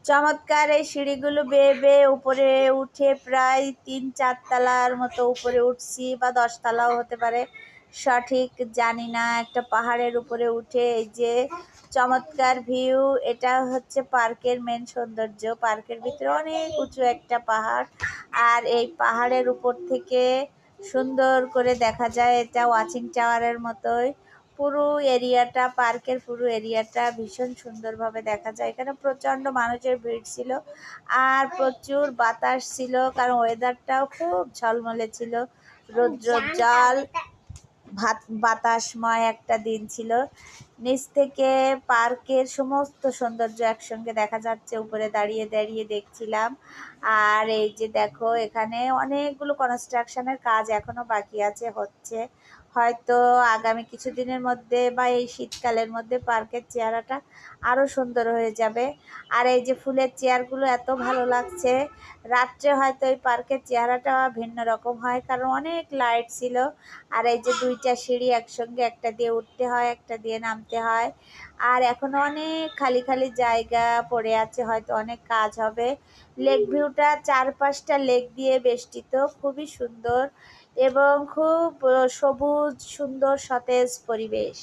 চমৎকার এই সিঁড়িগুলো বেয়ে বেয়ে উপরে উঠে প্রায় ৩-৪ তলার মতো উপরে উঠছি, বা ১০ তলাও হতে পারে, সঠিক জানি না। একটা পাহাড়ের উপরে উঠে এই যে চমৎকার ভিউ, এটা হচ্ছে পার্কের মেন সৌন্দর্য। পার্কের ভিতরে অনেক উঁচু একটা পাহাড়, আর এই পাহাড়ের উপর থেকে সুন্দর করে দেখা যায়, এটা ওয়াচিং টাওয়ারের মতোই। পুরো এরিয়াটা, পার্কের পুরো এরিয়াটা ভীষণ সুন্দরভাবে দেখা যায়। এখানে প্রচণ্ড মানুষের ভিড় ছিল, আর প্রচুর বাতাস ছিল, কারণ ওয়েদারটাও খুব ঝলমলে ছিল, রৌদ্রোজ্জ্বল বাতাসময় একটা দিন ছিল। নিচ থেকে পার্কের সমস্ত সৌন্দর্য একসঙ্গে দেখা যাচ্ছে, উপরে দাঁড়িয়ে দাঁড়িয়ে দেখছিলাম। আর এই যে দেখো, এখানে অনেকগুলো কনস্ট্রাকশনের কাজ এখনো বাকি আছে, হচ্ছে। হয়তো আগামী কিছুদিনের মধ্যে বা এই শীতকালের মধ্যে পার্কের চেহারাটা আরও সুন্দর হয়ে যাবে। আর এই যে ফুলের চেয়ারগুলো এত ভালো লাগছে, রাত্রে হয়তো এই পার্কের চেহারাটা ভিন্ন রকম হয়, কারণ অনেক লাইট ছিল। আর এই যে ২টা সিঁড়ি একসঙ্গে, একটা দিয়ে উঠতে হয়, একটা দিয়ে নামতে হয়। আর এখনো অনেক খালি খালি জায়গা পড়ে আছে, হয়তো অনেক কাজ হবে। লেক ভিউটা, ৪-৫টা লেক দিয়ে বেষ্টিত, খুবই সুন্দর এবং খুব সবুজ, সুন্দর সতেজ পরিবেশ।